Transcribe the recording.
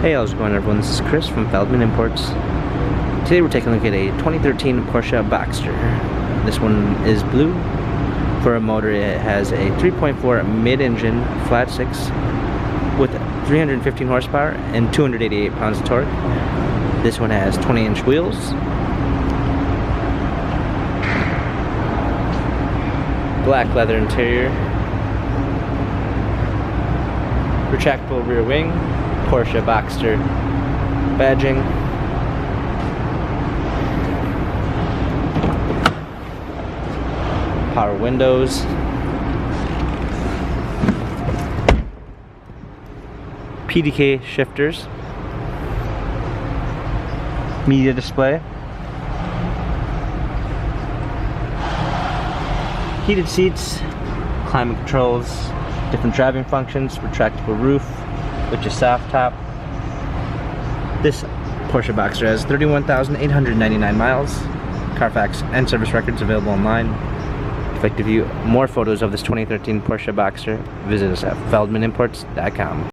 Hey, how's it going, everyone? This is Chris from Feldmann Imports. Today we're taking a look at a 2013 Porsche Boxster. This one is blue. For a motor, it has a 3.4 mid-engine flat 6 with 315 horsepower and 288 pounds of torque. This one has 20-inch wheels. Black leather interior. Retractable rear wing. Porsche Boxster badging. Power windows. PDK shifters. Media display. Heated seats. Climate controls. Different driving functions. Retractable roof with your soft top. This Porsche Boxster has 31,899 miles. Carfax and service records available online. If you'd like to view more photos of this 2013 Porsche Boxster, visit us at feldmanimports.com.